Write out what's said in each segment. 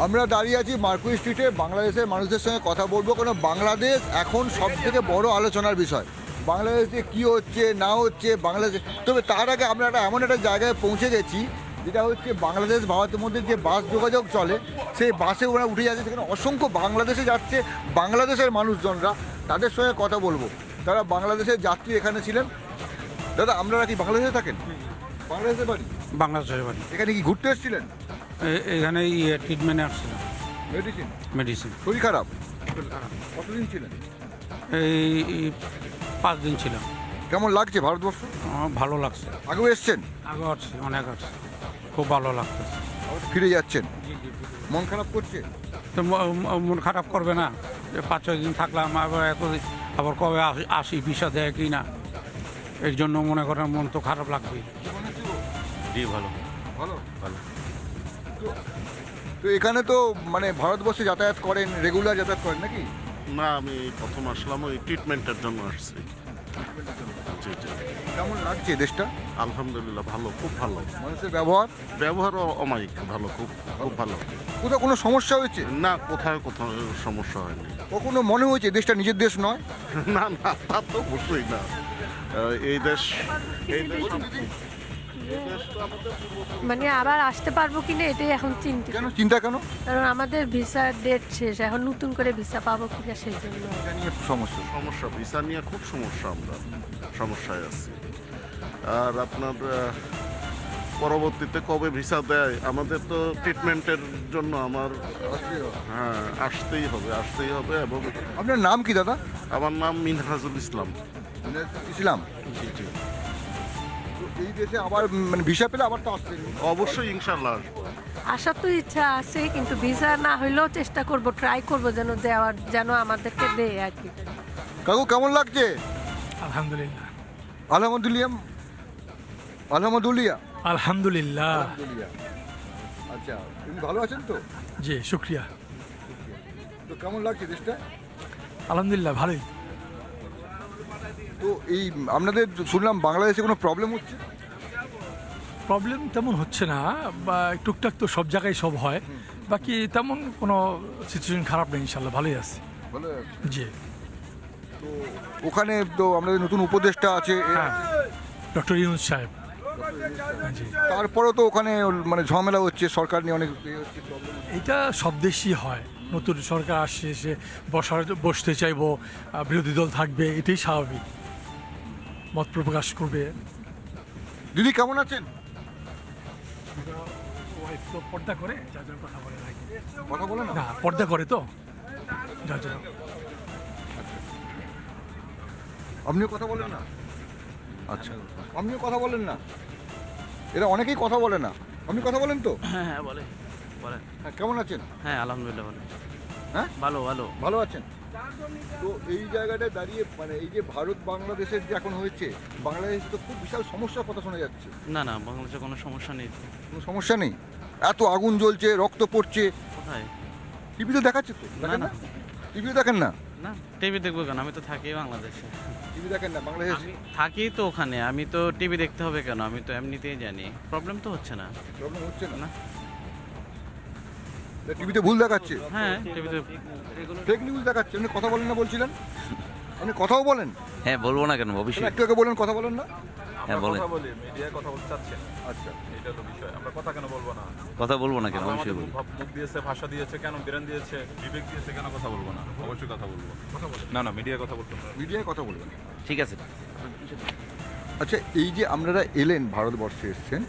আমরা দাঁড়িয়ে আছি মার্কুই স্ট্রিটে, বাংলাদেশের মানুষদের সঙ্গে কথা বলবো, কারণ বাংলাদেশ এখন সব থেকে বড় আলোচনার বিষয়। বাংলাদেশে কী হচ্ছে না হচ্ছে বাংলাদেশ। তবে তার আগে আমরা এমন একটা জায়গায় পৌঁছে গেছি যেটা হচ্ছে বাংলাদেশ ভারতের মধ্যে যে বাস যোগাযোগ চলে, সেই বাসে ওরা উঠে যাচ্ছে, সেখানে অসংখ্য বাংলাদেশে যাচ্ছে বাংলাদেশের মানুষজনরা। তাদের সঙ্গে কথা বলবো, তারা বাংলাদেশের যাত্রী এখানে ছিলেন। দাদা, আপনারা কি বাংলাদেশে থাকেন? বাংলাদেশের বাড়ি? বাংলাদেশের বাড়ি। এখানে কি ঘুরতে এসেছিলেন? এখানে ট্রিটমেন্টে আসছিলাম। মেডিসিন? মেডিসিন। শরীর খারাপ? কতদিন ছিলেন? এই 5 দিন ছিলাম। কেমন লাগছে ভারতবর্ষ? ভালো লাগছে। আগেও এসছেন? আগে আসছি, অনেক আসছে, খুব ভালো লাগতেছে। আবার ফিরে যাচ্ছেন? মন খারাপ করছে? তো মন খারাপ করবে না, 5-6 দিন থাকলাম, আবার এতদিন আবার কবে আসি, ভিসা দেয় কি না, এর জন্য মনে করেন মন তো খারাপ লাগবে। জি ভালো ভালো ভালো। তো এখানে তো মানে ভারতবর্ষে যাতায়াত করেন, রেগুলার যাতায়াত করেন নাকি? না, আমি প্রথম আসলাম ওই ট্রিটমেন্টের জন্য আসছি। জি জি। কেমন লাগছে দেশটা? আলহামদুলিল্লাহ ভালো, খুব ভালো। মানুষের ব্যবহার? ব্যবহারও অমায়িক ভালো, খুব খুব ভালো। কোথাও কোনো সমস্যা হয়েছে? না, কোথাও কোথাও সমস্যা হয়নি। কখনো মনে হয়েছে দেশটা নিজের দেশ নয়? না না, তা তো অবশ্যই না। এই দেশ মানে আবার আসতে পারবো কিনা এটাই এখন চিন্তা। কেন চিন্তা কেন? কারণ আমাদের ভিসার ডেট শেষ, এখন নতুন করে ভিসা পাবো কিনা সেই জন্য। এটা নিয়ে সমস্যা। সমস্যা, ভিসা নিয়ে খুব সমস্যা, আমরা সমস্যায় আছি। আর আপনার পরবর্তীতে কবে ভিসা দেয়, আমাদের তো ট্রিটমেন্টের জন্য হ্যাঁ আসতেই হবে। এবং আপনার নাম কি দাদা? আমার নাম মিনহাজুল ইসলাম। ইসলাম। জি জি। তো এই দেশে আবার মানে ভিসা পেলে আবার তো আসবেন? অবশ্যই ইনশাল্লাহ আসবো। আসার তো ইচ্ছা আছে, কিন্তু ভিসা না হইলেও চেষ্টা করব, ট্রাই করব যেন দেওয়ার, যেন আমাদেরকে দেয় আর কি। কাকু কেমন লাগছে? আলহামদুলিল্লাহ। আলহামদুলিল্লাহ। আলহামদুলিল্লাহ। আলহামদুলিল্লাহ। আলহামদুলিল্লাহ। আচ্ছা, তুমি ভালো আছেন তো? জি শুক্রিয়া। তো কেমন লাগছে দেশটা? আলহামদুলিল্লাহ ভালোই। তো এই আপনাদের শুনলাম বাংলাদেশে কোনো প্রবলেম হচ্ছে? প্রবলেম তেমন হচ্ছে না, বা টুকটাক তো সব জায়গায় সব হয়, বাকি তেমন কোনো সিচুয়েশন খারাপ নেই, ইনশাল্লাহ ভালোই আছে। ভালো আছে। জি। তো ওখানে তো আমাদের নতুন উপদেষ্টা আছে, হ্যাঁ, ডক্টর ইউনুস সাহেব। জি। তারপরেও তো ওখানে মানে ঝামেলা হচ্ছে, সরকার নিয়ে অনেক হচ্ছে, প্রবলেম। এটা সব দেশই হয়, নতুন সরকার আসছে, সে বসতে চাইবো, বিরোধী দল থাকবে, এটাই স্বাভাবিক, মত প্রকাশ করবে। দিদি কেমন আছেন? ওয়াইফ তো পর্দা করে, যার জন্য কথা বলে না। কথা বলে না? না, পর্দা করে তো, যার জন্য। আপনিও কথা বলেন না? আচ্ছা, আপনিও কথা বলেন না? এরা অনেকেই কথা বলে না। আপনি কথা বলেন তো? হ্যাঁ বলে। হ্যাঁ, কেমন আছেন? হ্যাঁ আলহামদুলিল্লাহ ভালো। হ্যাঁ ভালো ভালো। ভালো আছেন? তো এই জায়গাটায় দাঁড়িয়ে মানে এই যে ভারত বাংলাদেশের যে এখন হয়েছে, বাংলাদেশে তো খুব বিশাল সমস্যার কথা শোনা যাচ্ছে। না না, বাংলাদেশে কোনো সমস্যা নেই। কোনো সমস্যা নেই? এত আগুন জ্বলছে, রক্ত পড়ছে, কোথায়? টিভিতে দেখাচ্ছে তো? দেখেন না? টিভিও দেখেন না? না, টিভি দেখবো কেন? আমি তো থাকি বাংলাদেশে। টিভি দেখেন না? বাংলাদেশ আমি থাকি তো ওখানে, আমি তো টিভি দেখতে হবে কেন? আমি তো এমনিতেই জানি, প্রবলেম তো হচ্ছে না। প্রবলেম হচ্ছে না? না। টিভিতে ভুল দেখাচ্ছে, হ্যাঁ টিভিতে ফেক নিউজ দেখাচ্ছে। আপনি কথা বলেন না বলছিলেন? আপনি কথাও বলেন? হ্যাঁ বলবো না কেন, তাহলে অবশ্যই। একটু আগে বলেন কথা বলেন না? হ্যাঁ বলেন। কথা বলি, মিডিয়ায় কথা বলতে চাচ্ছেন, আচ্ছা, এটা হলো বিষয়। আমরা কথা কেন বলবো না? কথা বলবো না কেন, আল্লাহ অবশ্যই আমাদের বলবো। মুখ দিয়েছে, ভাষা দিয়েছে, কেন ব্রেন দিয়েছে, বিবেক দিয়েছে, কেন কথা বলবো না? অবশ্যই কথা বলবো। না না, মিডিয়ায় কথা বলতে হবে। মিডিয়ায় কথা বলবেন। ঠিক আছে। আচ্ছা, এই যে আপনারা এলেন, ভারতবর্ষে এসছেন,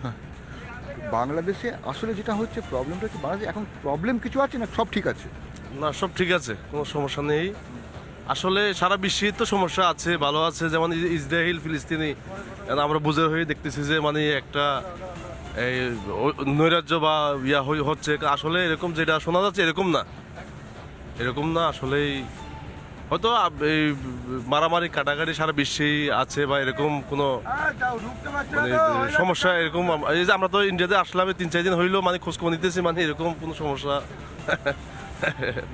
হ্যাঁ, বাংলাদেশে আসলে যেটা হচ্ছে প্রবলেমটা হচ্ছে বাংলাদেশে এখন প্রবলেম কিছু আছে না সব ঠিক আছে? না, সব ঠিক আছে, কোনো সমস্যা নেই। আসলে সারা বিশ্বেই তো সমস্যা আছে, ভালো আছে, যেমন ইসরায়েল ফিলিস্তিনি, আমরা বুঝে হয়ে দেখতেছি যে মানে একটা এই নৈরাজ্য বা হচ্ছে। আসলে এরকম যেটা শোনা যাচ্ছে এরকম না আসলেই। হয়তো এই মারামারি কাটাকাটি সারা বিশ্বেই আছে, বা এরকম কোনো মানে সমস্যা এরকম। এই যে আমরা তো ইন্ডিয়াতে আসলাম 3-4 দিন হইলো, মানে খোঁজখবর নিতেছি, মানে এরকম কোনো সমস্যা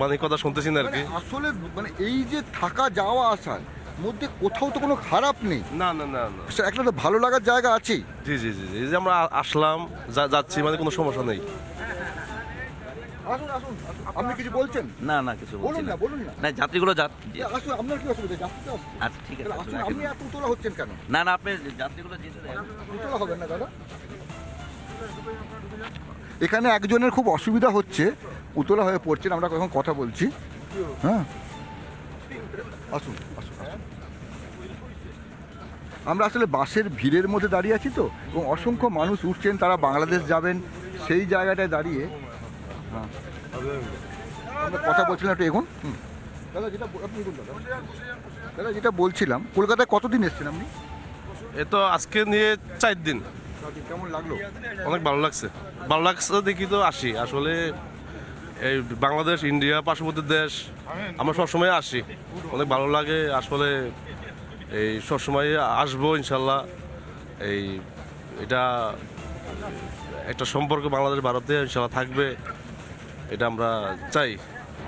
মানে কথা শুনতেছি না আর কি। আসলে মানে এই যে থাকা যাওয়া আসার মধ্যে কোথাও তো কোনো খারাপ নেই। না না না না, একটা তো ভালো লাগার জায়গা আছেই। জি জি জি, এই যে আমরা আসলাম যাচ্ছি, মানে কোনো সমস্যা নেই। আসুন আসুন আসুন। আপনি কিছু বলছেন? না না কিছু বলছি বলুন না না বলুন না। না যাত্রীগুলো আসুন, আপনার কি অসুবিধা? যাত্রীতে আসছে। আচ্ছা ঠিক আছে আসুন, আপনি এত উতলা হচ্ছেন কেন? না না আপনি যাত্রীগুলো যেতে দেন। উতলা হবেন না দাদা। এখানে একজনের খুব অসুবিধা হচ্ছে, উতলা হয়ে পড়ছেন, আমরা এখন কথা বলছি। হ্যাঁ আসুন আসুন আসুন। আমরা আসলে বাসের ভিড়ের মধ্যে দাঁড়িয়ে আছি তো, এবং অসংখ্য মানুষ উঠছেন, তারা বাংলাদেশ যাবেন, সেই জায়গাটায় দাঁড়িয়ে হ্যাঁ আমরা কথা বলছিলাম, একটু এগোন। দাদা যেটা আপনি এগোন দাদা। দাদা যেটা বলছিলাম, কলকাতায় কতদিন এসছেন আপনি? এ তো আজকে নিয়ে 4 দিন। কেমন লাগলো? অনেক ভালো লাগছে, ভালো লাগছে দেখি তো আসি। আসলে এই বাংলাদেশ, ইন্ডিয়া পার্শ্ববর্তী দেশ, আমরা সবসময় আসি, অনেক ভালো লাগে। আসলে এই সবসময় আসবো ইনশাল্লাহ। এই এটা একটা সম্পর্ক বাংলাদেশ ভারতে ইনশাল্লাহ থাকবে, এটা আমরা চাই।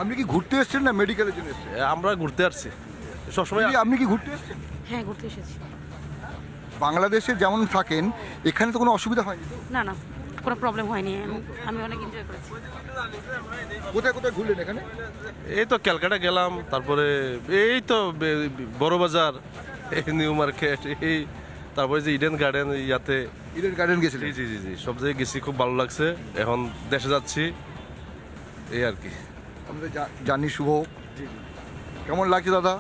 আপনি কি ঘুরতে এসছেন না মেডিকেলের জন্য এসছেন? আমরা ঘুরতে আসছি সবসময়। দিদি, আপনি কি ঘুরতে এসছেন? হ্যাঁ ঘুরতে এসেছি। বাংলাদেশে যেমন থাকেন, এখানে তো কোনো অসুবিধা হয়নি তো? না না কোনো প্রবলেম হয়নি, আমি অনেক এনজয় করেছি। কোথায় কোথায় ঘুরলেন এখানে? এই তো ক্যালকাটা গেলাম, তারপরে এই তো বড় বাজার, এই নিউ মার্কেট, এই তারপরে যে ইডেন গার্ডেন, ইয়াতে ইডেন গার্ডেন গেছিলেন? জি জি জি জি সব জায়গায় গেছি, খুব ভালো লাগছে। এখন দেশে যাচ্ছি, এই আর কি। আমাদের জানি শুভ। কেমন লাগছে দাদা?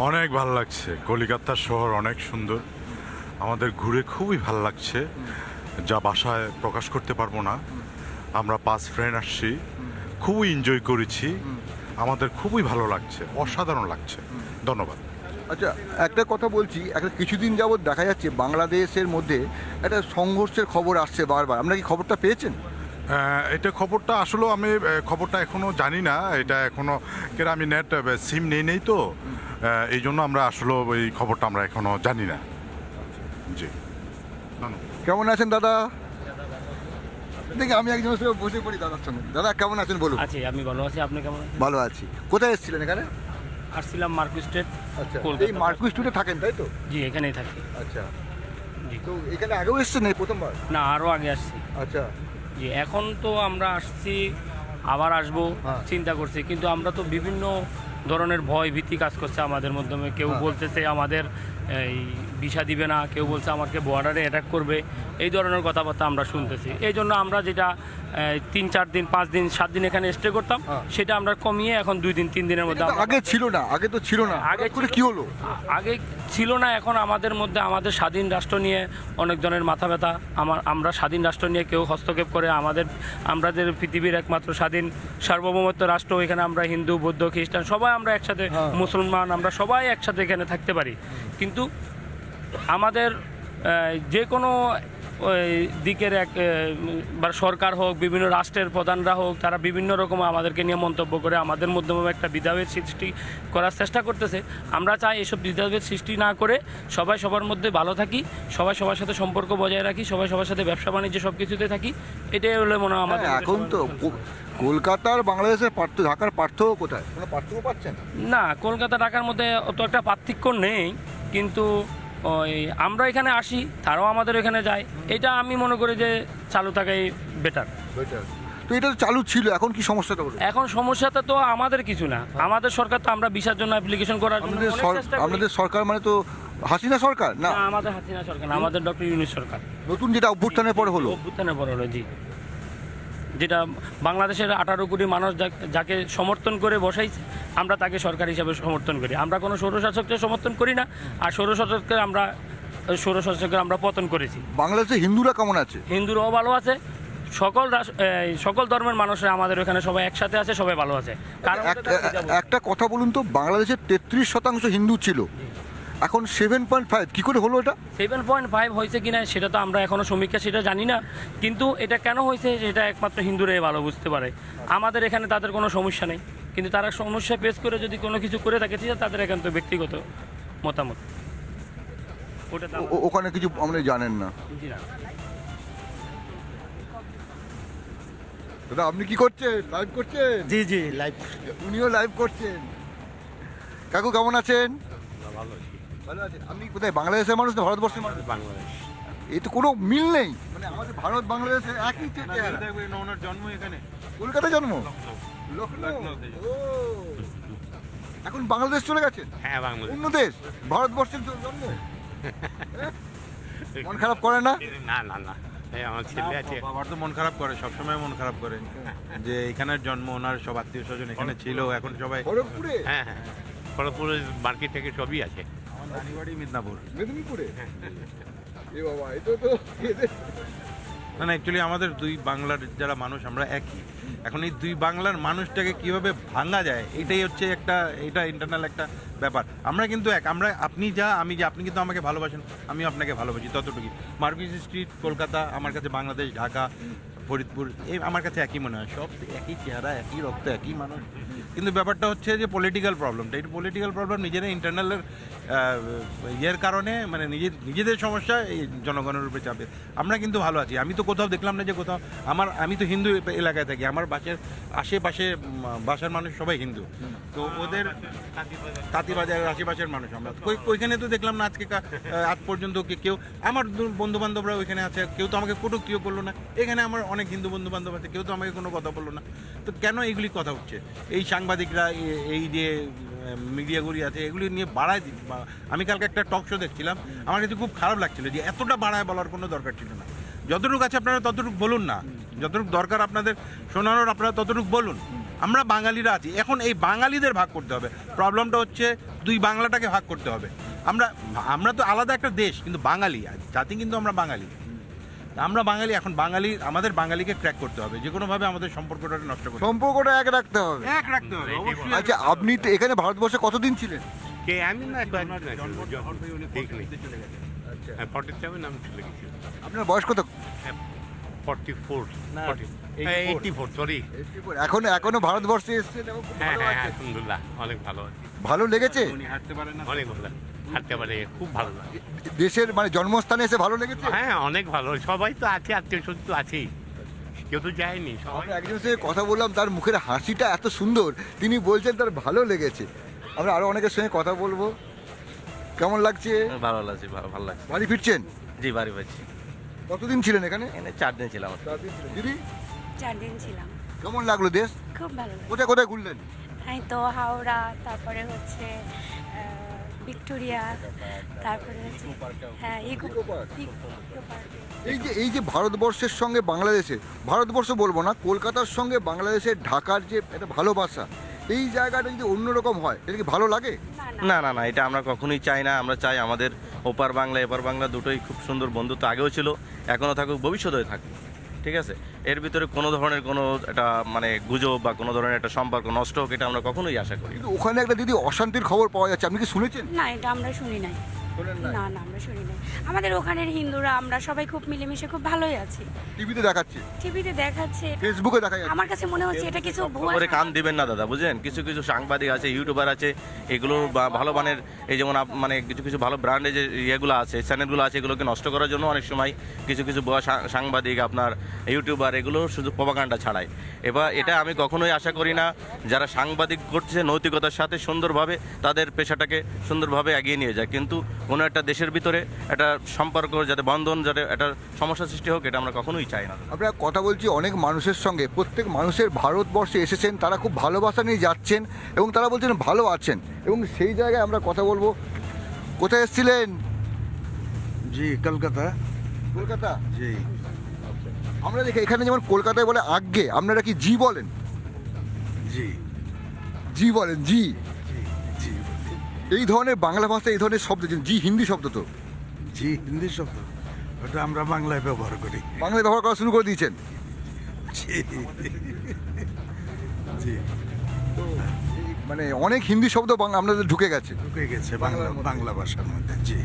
অনেক ভালো লাগছে, কলিকাতা শহর অনেক সুন্দর, আমাদের ঘুরে খুবই ভালো লাগছে, যা ভাষায় প্রকাশ করতে পারবো না। আমরা 5 ফ্রেন্ড আসছি, খুবই এনজয় করেছি, আমাদের খুবই ভালো লাগছে, অসাধারণ লাগছে। ধন্যবাদ। আচ্ছা, একটা কথা বলছি, একটা কিছুদিন যাবৎ দেখা যাচ্ছে বাংলাদেশের মধ্যে একটা সংঘর্ষের খবর আসছে বারবার, আপনারা কি খবরটা পেয়েছেন? এটা খবরটা আসলে আমি খবরটা এখনো জানি না, এটা এখনো কেন আমি নেট সিম নেই তো, এই জন্য আমরা আসলে ওই খবরটা আমরা এখনো জানি না। জি ধন্যবাদ। কেমন আছেন দাদা? দেখি আমি একজনের সঙ্গে বসে পড়ি দাদার সঙ্গে। দাদা কেমন আছেন বলুন? আছি, আমি ভালো আছি, আপনি কেমন আছেন? ভালো আছি। কোথায় এসেছিলেন এখানে? আসছিলাম মার্কুইস স্ট্রিট। আচ্ছা, কলকাতা। এই মার্কুইস স্ট্রিটে থাকেন তাই তো? জি এখানেই থাকি। আচ্ছা, জি। তো এখানে আগেও এসেছেন এই প্রথমবার? না আরও আগে আসছি। আচ্ছা, জি এখন তো আমরা আসছি, আবার আসবো হ্যাঁ। চিন্তা করছি, কিন্তু আমরা তো বিভিন্ন ধরনের ভয় ভীতি কাজ করছে আমাদের মাধ্যমে। কেউ হ্যাঁ। বলতেছে আমাদের এই ভিসা দিবে না, কেউ বলছে আমাকে বর্ডারে অ্যাটাক করবে, এই ধরনের কথাবার্তা আমরা শুনতেছি। এই জন্য আমরা যেটা 3-4 দিন 5 দিন 7 দিন এখানে স্টে করতাম, হ্যাঁ। সেটা আমরা কমিয়ে এখন 2 দিন 3 দিনের মধ্যে এটা তো আমরা- আগে ছিল না, আগে তো ছিল না, আগে আগে করে ছিল। কি হলো? আগে ছিল না, এখন আমাদের মধ্যে আমাদের স্বাধীন রাষ্ট্র নিয়ে অনেক জনের মাথা ব্যথা। আমরা স্বাধীন রাষ্ট্র নিয়ে কেউ হস্তক্ষেপ করে আমাদের পৃথিবীর একমাত্র স্বাধীন সার্বভৌমত্ব রাষ্ট্র, এখানে আমরা হিন্দু বৌদ্ধ খ্রিস্টান সবাই আমরা একসাথে, হ্যাঁ। মুসলমান আমরা সবাই একসাথে এখানে থাকতে পারি। কিন্তু আমাদের যে কোনো ওই দিকের বা সরকার হোক, বিভিন্ন রাষ্ট্রের প্রধানরা হোক, তারা বিভিন্ন রকম আমাদেরকে নিয়ে মন্তব্য করে আমাদের মাধ্যমে একটা বিধাভেদ সৃষ্টি করার চেষ্টা করতেছে। আমরা চাই এসব বিধাভেদ সৃষ্টি না করে সবাই সবার মধ্যে ভালো থাকি, সবাই সবার সাথে সম্পর্ক বজায় রাখি, সবাই সবার সাথে ব্যবসা বাণিজ্য সব কিছুতে থাকি, এটাই হলো মনে হয় আমাদের। হ্যাঁ, এখন তো কলকাতার বাংলাদেশের পার্থক্য, ঢাকার পার্থক্য কোথায়? কোনো পার্থক্য পাচ্ছেন? না, কলকাতা ঢাকার মধ্যে অত একটা পার্থক্য নেই, কিন্তু ওই আমরা এখানে আসি, তারাও আমাদের এখানে যায়, এটা আমি মনে করি যে চালু থাকাই বেটার। তো এটা তো চালু ছিল, এখন কি সমস্যাটা হলো? এখন সমস্যাটা তো আমাদের কিছু না, আমাদের সরকার তো আমরা ভিসার জন্য অ্যাপ্লিকেশন করার জন্য আপনাদের অনেক চেষ্টা করি। আপনাদের সরকার মানে তো হাসিনা সরকার না? না, আমাদের হাসিনা সরকার না, আমাদের ডক্টর ইউনূস সরকার। নতুন যেটা অভ্যুত্থানের পরে হলো? অভ্যুত্থানের পরে হলো, জি। যেটা বাংলাদেশের 18 কোটি মানুষ যাকে সমর্থন করে বসাইছে, আমরা তাকে সরকার হিসাবে সমর্থন করি। আমরা কোনো স্বৈরশাসককে সমর্থন করি না, আর স্বৈরশাসককে আমরা পতন করেছি। বাংলাদেশে হিন্দুরা কেমন আছে? হিন্দুরাও ভালো আছে, সকল ধর্মের মানুষরা আমাদের এখানে সবাই একসাথে আছে, সবাই ভালো আছে। কারণ একটা কথা বলুন তো, বাংলাদেশের 33% হিন্দু ছিল, এখন 7.5 কি করে হলো এটা? 7.5 হয়েছে কিনা সেটা তো আমরা এখনো সমীক্ষা সেটা জানি না, কিন্তু এটা কেন হয়েছে সেটা একমাত্র হিন্দুরাই ভালো বুঝতে পারে। আমাদের এখানে তাদের কোনো সমস্যা নেই, কিন্তু তারা সমস্যা ফেস করে যদি কোনো কিছু করে থাকে, সেটা তাদের এখান তো ব্যক্তিগত মতামত, ওটা তো ওখানে কিছু আপনি জানেন না? জি না। দাদা আপনি কি করছেন? লাইভ করছেন? জি জি লাইভ। উনিও লাইভ করছেন। কাকু কেমন আছেন? ভালো আছেন। আপনি কোথায়, বাংলাদেশের মানুষ না ভারতবর্ষের মানুষ? বাংলাদেশ। এই তো কোনো মিল নেই, মানে আমাদের ভারত বাংলাদেশ একই চেহারা। ওনার জন্ম এখানে, কলকাতায় জন্ম, লখনৌ। ও, এখন বাংলাদেশ চলে গেছেন? হ্যাঁ বাংলাদেশ। অন্য দেশ, ভারতবর্ষের জন্ম। মন খারাপ করে না? না না না, এই আমার ছেলে আছে। বাবার তো মন খারাপ করে, সবসময় মন খারাপ করে যে এখানের জন্ম, ওনার সব আত্মীয় স্বজন এখানে ছিল, এখন সবাই। খড়গপুরে? হ্যাঁ হ্যাঁ, খড়গপুর মার্কেট থেকে সবই আছে। আমার নানি বাড়ি মিদনাপুর। মেদিনীপুরে? এ বাবা, এটা তো না না, অ্যাকচুয়ালি আমাদের দুই বাংলার যারা মানুষ আমরা একই। এখন এই দুই বাংলার মানুষটাকে কিভাবে ভাঙা যায় এটাই হচ্ছে এটা ইন্টারনাল একটা ব্যাপার। আমরা কিন্তু এক, আমরা আপনি যা আমি যা, আপনি কিন্তু আমাকে ভালোবাসেন, আমি আপনাকে ভালোবাসি, ততটুকুই। মার্কুইস স্ট্রিট কলকাতা আমার কাছে, বাংলাদেশ ঢাকা ফরিদপুর এই আমার কাছে একই মনে হয়, সব একই চেহারা, একই রক্ত, একই মানুষ। কিন্তু ব্যাপারটা হচ্ছে যে পলিটিক্যাল প্রবলেমটা, এই পলিটিক্যাল প্রবলেম নিজেরা ইন্টারনালের ইয়ের কারণে, মানে নিজেদের সমস্যা এই জনগণের উপরে চাপে। আমরা কিন্তু ভালো আছি। আমি তো কোথাও দেখলাম না যে কোথাও আমি তো হিন্দু এলাকায় থাকি, আমার আশেপাশে বাসার মানুষ সবাই হিন্দু, তো ওদের তাঁতিবাজারের আশেপাশের মানুষ আমরা ওইখানে তো দেখলাম না আজকে আজ পর্যন্ত কেউ, আমার বন্ধু বান্ধবরা ওইখানে আছে, কেউ তো আমাকে কটূক্তিও করলো না। এখানে আমার অনেক হিন্দু বন্ধু বান্ধব আছে, কেউ তো আমাকে কোনো কথা বললো না। তো কেন এইগুলি কথা উঠছে? এই সাংবাদিকরা, এই যে মিডিয়াগুলি আছে, এগুলি নিয়ে বাড়ায় দিই। আমি কালকে একটা টক শো দেখছিলাম, আমার কাছে খুব খারাপ লাগছিল যে এতটা বাড়ায় বলার কোনো দরকার ছিল না। যতটুকু আছে আপনারা ততটুকু বলুন না, যতটুকু দরকার আপনাদের শোনানোর আপনারা ততটুকু বলুন। আমরা বাঙালিরা আছি, এখন এই বাঙালিদের ভাগ করতে হবে। প্রবলেমটা হচ্ছে দুই বাংলাটাকে ভাগ করতে হবে। আমরা তো আলাদা একটা দেশ, কিন্তু বাঙালি জাতি, কিন্তু আমরা বাঙালি। আমরা বাঙালি, এখন আমাদের বাঙালিকে ক্র্যাক করতে হবে, যে কোনোভাবে আমাদের সম্পর্কটা নষ্ট করতে হবে। সম্পর্কটা এক রাখতে হবে, এক রাখতে হবে অবশ্যই। আচ্ছা, আপনি তো এখানে ভারতবর্ষে কতদিন ছিলেন? কে আমি না, ঠিক নেই। 47 আমি চলে গেছি। আপনার বয়স কত? 44 না, 84 সরি। এখনো ভারতবর্ষে এসেছেন এবং খুব হ্যাঁ ভালো হ্যাঁ, আছেন। আলহামদুলিল্লাহ অনেক ভালো আছে, ভালো লেগেছে? উনি হাঁটতে পারেন না, অনেক ভালো, হাঁটতে পারে, খুব ভালো লাগে। দেশের মানে জন্মস্থানে এসে ভালো লেগেছে? হ্যাঁ অনেক ভালো, সবাই তো আছে, আত্মীয় স্বজন তো আছেই, কেউ তো যায়নি সবাই। আমরা একজনের সঙ্গে কথা বললাম, তার মুখের হাসিটা এত সুন্দর, তিনি বলছেন তার ভালো লেগেছে। আমরা আরো অনেকের সঙ্গে কথা বলবো। কেমন লাগছে? ভালো লাগছে, ভালো লাগছে। বাড়ি ফিরছেন? জি, বাড়ি পাচ্ছি। কতদিন ছিলেন এখানে? এখানে 4 দিন ছিলাম। 4 দিন ছিলেন। দিদি 4 দিন ছিলাম। কেমন লাগলো দেশ? খুব ভালো লাগে। কোথায় কোথায় ঘুরলেন? এই তো হাওড়া, তারপরে হচ্ছে ভিক্টোরিয়া, তারপরে হচ্ছে হ্যাঁ ইকো পার্ক। এই যে ভারতবর্ষের সঙ্গে বাংলাদেশের, ভারতবর্ষ বলবো না, কলকাতার সঙ্গে বাংলাদেশের ঢাকার যে একটা ভালোবাসা, এই জায়গাটা যদি অন্যরকম হয়, এটা কি ভালো লাগে? না না না, এটা আমরা কখনোই চাই না। আমরা চাই আমাদের ওপার বাংলা এপার বাংলা দুটোই খুব সুন্দর বন্ধুত্ব আগেও ছিল, এখনও থাকুক, ভবিষ্যতেও থাকুক। ঠিক আছে, এর ভিতরে কোনো ধরনের কোনো একটা মানে গুজব বা কোনো ধরনের একটা সম্পর্ক নষ্ট হোক, এটা আমরা কখনোই আশা করি। কিন্তু ওখানে একটা দিদি অশান্তির খবর পাওয়া যাচ্ছে, আপনি কি শুনেছেন? না, এটা আমরা শুনি নাই। না না, আমরা শুনি নাই। আমাদের ওখানের হিন্দুরা আমরা সবাই খুব মিলেমিশে খুব ভালোই আছি। টিভিতে দেখাচ্ছে, টিভিতে দেখাচ্ছে, ফেসবুকে দেখা যাচ্ছে। আমার কাছে মনে হচ্ছে এটা কিছু ভুয়া। খবরে কান দিবেন না দাদা, বুঝলেন? কিছু কিছু সাংবাদিক আছে, ইউটিউবার আছে, এগুলো ভালো মানের, এই যেমন মানে কিছু কিছু ভালো ব্র্যান্ডের যে ইয়েগুলো আছে, চ্যানেলগুলো আছে, এগুলোকে নষ্ট করার জন্য অনেক সময় কিছু কিছু ভুয়া সাংবাদিক, আপনার ইউটিউবার, এগুলো শুধু প্রপাগান্ডা ছাড়ায়। এবার এটা আমি কখনোই আশা করি না। যারা সাংবাদিক করছে নৈতিকতার সাথে সুন্দরভাবে তাদের পেশাটাকে সুন্দরভাবে এগিয়ে নিয়ে যায়, কিন্তু কোনো একটা দেশের ভিতরে একটা সম্পর্ক যাতে বন্ধন, যাতে একটা সমস্যা সৃষ্টি হোক, এটা আমরা কখনোই চাই না। আমরা কথা বলছি অনেক মানুষের সঙ্গে, প্রত্যেক মানুষের ভারতবর্ষে এসেছেন, তারা খুব ভালোবাসা নিয়ে যাচ্ছেন এবং তারা বলছেন ভালো আছেন, এবং সেই জায়গায় আমরা কথা বলবো। কোথায় এসেছিলেন? জি, কলকাতা। কলকাতা? জি। আমরা দেখি এখানে যেমন কলকাতায় বলে আজ্ঞে, আপনারা কি জি বলেন? জি জি বলেন? জি জি। এই ধরনের বাংলা ভাষায় এই ধরনের শব্দ, জি হিন্দি শব্দ, তো জি হিন্দি শব্দ, ওটা আমরা বাংলায় ব্যবহার করি। বাংলায় ব্যবহার করা শুরু করে দিয়েছেন? জি জি। তো মানে অনেক হিন্দি শব্দ আপনাদের ঢুকে গেছে, ঢুকে গেছে বাংলা ভাষার মধ্যে। জি।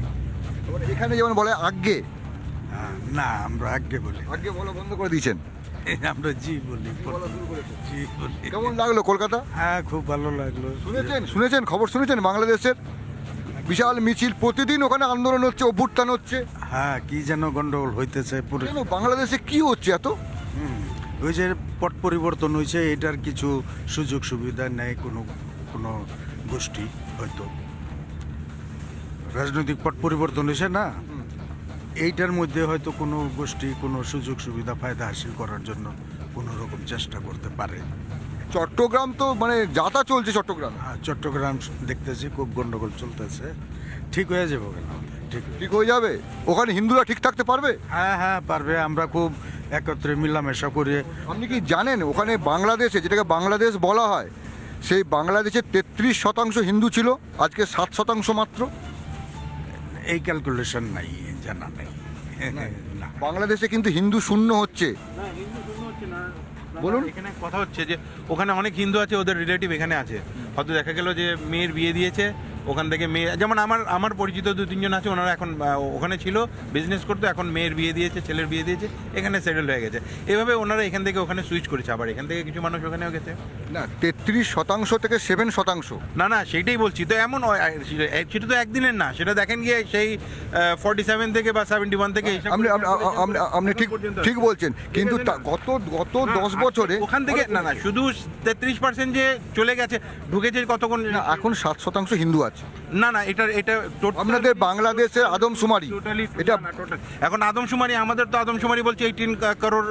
এখানে যেমন বলে আজ্ঞে, না আমরা আজ্ঞে বলি। আজ্ঞে বলা বন্ধ করে দিয়েছেন? আমরা জি বলি, জি বলি। কেমন লাগলো কলকাতা? হ্যাঁ, খুব ভালো লাগলো। শুনেছেন খবর শুনেছেন বাংলাদেশের বিশাল মিছিল, প্রতিদিন ওখানে আন্দোলন হচ্ছে, অভ্যুত্থান হচ্ছে। হ্যাঁ, কি যেন গন্ডগোল হইতেছে পুরো। কেন বাংলাদেশে কি হচ্ছে এত? ওই যে পট পরিবর্তন হয়েছে, এটার কিছু সুযোগ সুবিধা নেয় কোনো কোনো গোষ্ঠী, হয়তো রাজনৈতিক পট পরিবর্তন হয়েছে না, এইটার মধ্যে হয়তো কোনো গোষ্ঠী কোনো সুযোগ সুবিধা ফায়দা হাসিল করার জন্য কোনো রকম চেষ্টা করতে পারে। চট্টগ্রাম তো মানে যাতা চলছে চট্টগ্রাম, আর চট্টগ্রাম দেখতেছি খুব গন্ডগোল চলতেছে, ঠিক হয়ে যাবে কেন? ঠিক ঠিক হয়ে যাবে? ওখানে হিন্দুরা ঠিক থাকতে পারবে? হ্যাঁ হ্যাঁ পারবে, আমরা খুব একত্রে মিলামেশা করে। আপনি কি জানেন ওখানে বাংলাদেশে, যেটাকে বাংলাদেশ বলা হয়, সেই বাংলাদেশে 33% হিন্দু ছিল, আজকে 7% মাত্র। এই ক্যালকুলেশন নাই, জানা নেই। না, বাংলাদেশে কিন্তু হিন্দু শূন্য হচ্ছে। বলুন, এখানে কথা হচ্ছে যে ওখানে অনেক হিন্দু আছে, ওদের রিলেটিভ এখানে আছে, হয়তো দেখা গেল যে মেয়ের বিয়ে দিয়েছে ওখান থেকে, মেয়ে যেমন আমার পরিচিত 2-3 জন আছে, ওনারা এখন ওখানে ছিল, বিজনেস করতো, এখন মেয়ের বিয়ে দিয়েছে, ছেলের বিয়ে দিয়েছে, এখানে সেটেল হয়ে গেছে। এভাবে ওনারা এখান থেকে ওখানে সুইচ করেছে, আবার এখান থেকে কিছু মানুষ ওখানেও গেছে। না, 33% থেকে 7%। না সেইটাই বলছি তো, এমন সেটা তো একদিনের না, সেটা দেখেন গিয়ে সেই 47 থেকে বা 71 থেকে আপনি ঠিক বলছেন, কিন্তু গত 10 বছরে ওখান থেকে না শুধু 33% যে চলে গেছে, ঢুকেছে কতক্ষণ, এখন 7% হিন্দু আছে। না এটা আপনাদের বাংলাদেশের আদমশুমারি, এটা এখন আদমশুমারি, আমাদের তো আদমশুমারি বলছে 18 করোড়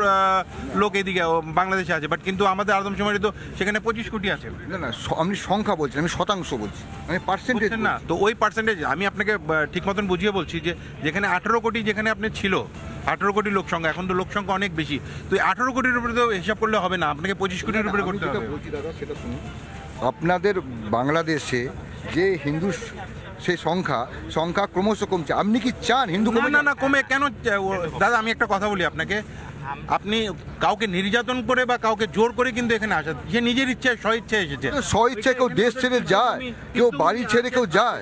লোক এদিকে বাংলাদেশে আছে, বাট কিন্তু আমাদের আদমশুমারি তো সেখানে 25 কোটি আছে। না আপনি সংখ্যা বলছেন, আমি শতাংশ বলছি, আমি পার্সেন্টেজ না। তো ওই পার্সেন্টেজ আমি আপনাকে ঠিক মতন বুঝিয়ে বলছি যে যেখানে 18 কোটি যেখানে আপনি ছিল 18 কোটি লোক সংখ্যা, এখন তো লোক সংখ্যা অনেক বেশি, তো 18 কোটির উপরে তো হিসাব করলে হবে না, আপনাকে 25 কোটির উপরে করতে হবে। সেটা শুনুন, আপনাদের বাংলাদেশে যে হিন্দু সেই সংখ্যা ক্রমশ কমছে, আপনি কি চান হিন্দু না কমে কেন? দাদা আমি একটা কথা বলি আপনাকে, আপনি কাউকে নির্যাতন করে বা কাউকে জোর করে কিন্তু এখানে আসা, যে নিজের ইচ্ছায় স্বইচ্ছায় এসেছে। স্বইচ্ছায় কেউ দেশ ছেড়ে যায়, কেউ বাড়ি ছেড়ে কেউ যায়,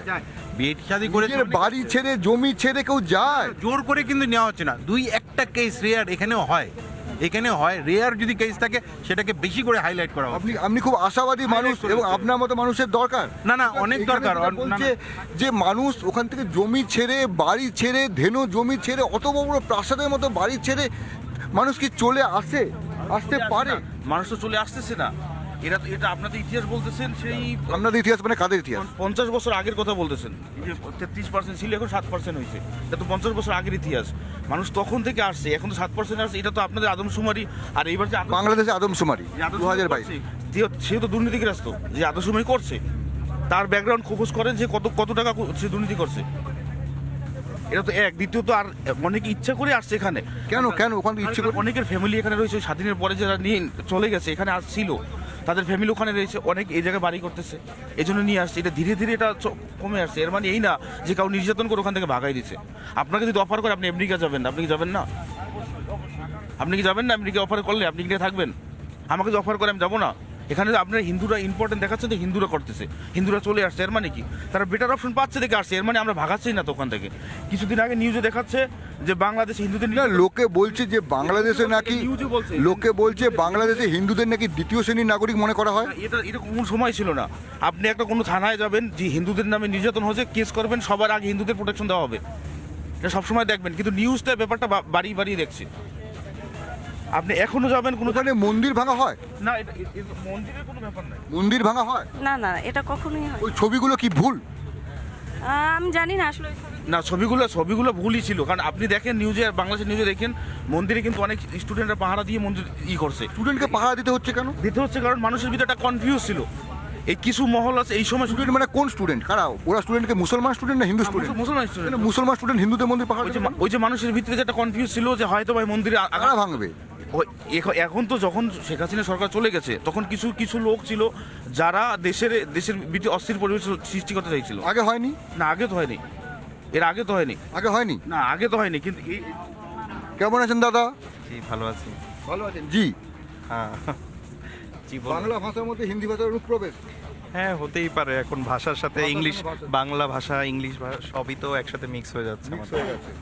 বিয়ে শাদী করে বাড়ি ছেড়ে জমি ছেড়ে কেউ যায়, জোর করে কিন্তু নেওয়া হচ্ছে না। 2-1টা কেস রেয়ার এখানেও হয়, রেয়ার যদি কেস থাকে সেটাকে বেশি করে হাইলাইট করা হয়। আপনি খুব আশাবাদী মানুষ এবং আপনার মতো মানুষের দরকার। না অনেক দরকার। বলছে যে মানুষ ওখান থেকে জমি ছেড়ে, বাড়ি ছেড়ে, ধেনু জমি ছেড়ে, অত বড় প্রাসাদের মতো বাড়ি ছেড়ে মানুষ কি চলে আসতে পারে? মানুষ তো চলে আসতেছে না, এটা আপনাদের ইতিহাস বলতেছেন, সেই আপনাদের ইতিহাস মানে কাদের ইতিহাস? 50 বছর আগের কথা বলতেছেন, যে 33% ছিল, এখন 7% হয়েছে, এটা তো 50 বছর আগের ইতিহাস। মানুষ তখন থেকে আসছে, এখন তো 7% আসছে, এটা তো আপনাদের আদমশুমারি। আর এইবার যে বাংলাদেশে আদমশুমারি 2022, সে তো দুর্নীতিগ্রস্ত, যে আদমশুমারি করছে তার ব্যাকগ্রাউন্ড খোঁজ করেন যে কত টাকা সে দুর্নীতি করছে। এটা তো এক। দ্বিতীয়ত আর অনেকে ইচ্ছা করে আসছে এখানে। কেন ওখানে ইচ্ছে করে? অনেকের ফ্যামিলি এখানে রয়েছে, স্বাধীনের পরে যারা নিয়ে চলে গেছে এখানে আসছিল, তাদের ফ্যামিলি ওখানে রয়েছে, অনেক এই জায়গায় বাড়ি করতেছে, এই জন্য নিয়ে আসছে। এটা ধীরে ধীরে এটা কমে আসছে। এর মানে এই না যে কাউ নির্যাতন করে ওখান থেকে ভাগাই দিচ্ছে। আপনাকে যদি অফার করে আপনি আমেরিকা যাবেন, আপনি কি যাবেন না? আপনি কি যাবেন না? আমেরিকা অফার করলে আপনি কি থাকবেন? আমাকে যদি অফার করে আমি যাবো না? এখানে আপনার হিন্দুরা ইম্পর্টেন্ট দেখাচ্ছে, তো হিন্দুরা করতেছে, হিন্দুরা চলে আসছে, এর মানে কি তারা বেটার অপশন পাচ্ছে দেখে আসছে, এর মানে আমরা ভাগাচ্ছি না তো ওখান থেকে। কিছুদিন আগে নিউজে দেখাচ্ছে যে বাংলাদেশে হিন্দুদের, লোকে বলছে যে বাংলাদেশে নাকি, লোকে বলছে বাংলাদেশে হিন্দুদের নাকি দ্বিতীয় শ্রেণীর নাগরিক মনে করা হয়। এটা কোন সময় ছিল না। আপনি একটা কোনো থানায় যাবেন, যে হিন্দুদের নামে নির্যাতন হচ্ছে, কেস করবেন, সবার আগে হিন্দুদের প্রোটেকশন দেওয়া হবে, এটা সবসময় দেখবেন। কিন্তু নিউজটা ব্যাপারটা বাড়িয়ে দেখছে। আপনি এখনো যাবেন ওখানে মন্দির ভাঙা হয় না, এটা মন্দিরের কোনো ব্যাপার নাই। মন্দির ভাঙা হয় না এটা কখনোই হয়। ওই ছবিগুলো কি ভুল? আমি জানি না আসলে। না ছবিগুলো ভুলই ছিল, কারণ আপনি দেখেন নিউজে, বাংলাদেশের নিউজে দেখেন, মন্দিরে কিন্তু অনেক স্টুডেন্টরা পাহারা দিয়ে মন্দির করছে। স্টুডেন্টকে পাহারা দিতে হচ্ছে কেন? কারণ মানুষের ভিতরে একটা কনফিউজ ছিল। এই কিছু মহল আছে এই সময়। স্টুডেন্ট মানে কোন স্টুডেন্ট? কারা ওরা? স্টুডেন্টকে মুসলমান স্টুডেন্ট না হিন্দু স্টুডেন্ট? মুসলমান স্টুডেন্ট হিন্দুদের মন্দির পাহারা, ওই যে মানুষের ভিতরে যে একটা কনফিউজ ছিল যে হয়তো ভাই মন্দিরে কারা ভাঙবে। এখন তো যখন শেখ হাসিনা সরকার চলে গেছে, তখন কিছু লোক ছিল যারা দেশের ভিতরে অস্থির পরিবেশ সৃষ্টি করতে চাইছিল। আগে হয়নি? না আগে তো হয়নি, এর আগে তো হয়নি। আগে হয়নি? না আগে তো হয়নি। কিন্তু কেমন আছেন দাদা? জি ভালো আছি। ভালো আছেন? জি হ্যাঁ। বাংলা ভাষার মধ্যে হিন্দি ভাষার অনুপ্রবেশ? হ্যাঁ হতেই পারে, এখন ভাষার সাথে ইংলিশ, বাংলা ভাষা ইংলিশ ভাষা সবই তো একসাথে মিক্স হয়ে যাচ্ছে।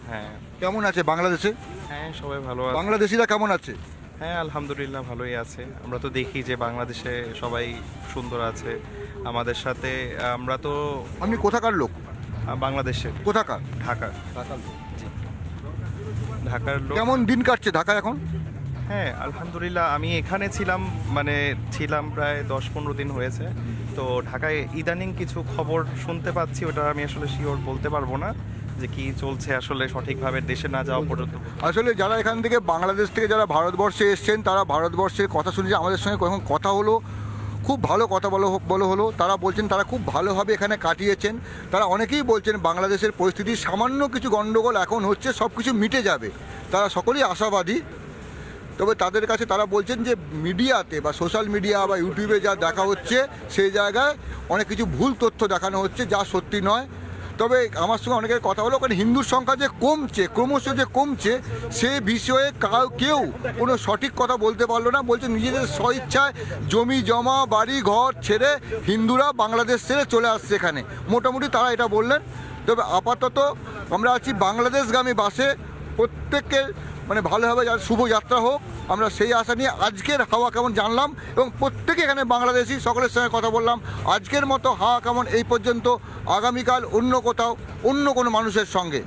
হ্যাঁ। কেমন আছে বাংলাদেশে? হ্যাঁ সবাই ভালো আছে। বাংলাদেশিরা কেমন আছে? হ্যাঁ আলহামদুলিল্লাহ ভালোই আছে। আমরা তো দেখি যে বাংলাদেশে সবাই সুন্দর আছে আমাদের সাথে। আমরা তো। আপনি কোথাকার লোক? বাংলাদেশের। কোথাকার? ঢাকা। ঢাকার লোক। জি ঢাকার লোক। কেমন দিন কাটছে ঢাকায় এখন? হ্যাঁ আলহামদুলিল্লাহ, আমি এখানে ছিলাম প্রায় 10-15 দিন হয়েছে। তো ঢাকায় ইদানিং কিছু খবর শুনতে পাচ্ছি, ওটা আমি আসলে শিওর বলতে পারবো না। যে কি চলছে আসলে সঠিকভাবে দেশে না যাওয়া পর্যন্ত। আসলে যারা এখান থেকে বাংলাদেশ থেকে যারা ভারতবর্ষে এসছেন তারা ভারতবর্ষের কথা শুনেছে, আমাদের সঙ্গে কখন কথা হলো, খুব ভালো কথা বলো হলো। তারা বলছেন তারা খুব ভালোভাবে এখানে কাটিয়েছেন। তারা অনেকেই বলছেন বাংলাদেশের পরিস্থিতি সামান্য কিছু গণ্ডগোল এখন হচ্ছে, সব কিছু মিটে যাবে। তারা সকলেই আশাবাদী। তবে তাদের কাছে তারা বলছেন যে মিডিয়াতে বা সোশ্যাল মিডিয়া বা ইউটিউবে যা দেখা হচ্ছে সেই জায়গায় অনেক কিছু ভুল তথ্য দেখানো হচ্ছে, যা সত্যি নয়। তবে আমার সঙ্গে অনেকের কথা হলো, কারণ হিন্দুর সংখ্যা যে কমছে, ক্রমশ যে কমছে, সে বিষয়ে কেউ কোনো সঠিক কথা বলতে পারলো না। বলছে নিজেদের স্বইচ্ছায় জমি জমা বাড়ি ঘর ছেড়ে হিন্দুরা বাংলাদেশ ছেড়ে চলে আসছে এখানে, মোটামুটি তারা এটা বললেন। তবে আপাতত আমরা আছি বাংলাদেশগামী বাসে, প্রত্যেককে মানে ভালোভাবে শুভযাত্রা হোক, আমরা সেই আশা নিয়ে আজকের হাওয়া কেমন জানলাম এবং প্রত্যেকে এখানে বাংলাদেশি সকলের সঙ্গে কথা বললাম। আজকের মতো হাওয়া কেমন এই পর্যন্ত, আগামীকাল অন্য কোথাও অন্য কোনো মানুষের সঙ্গে।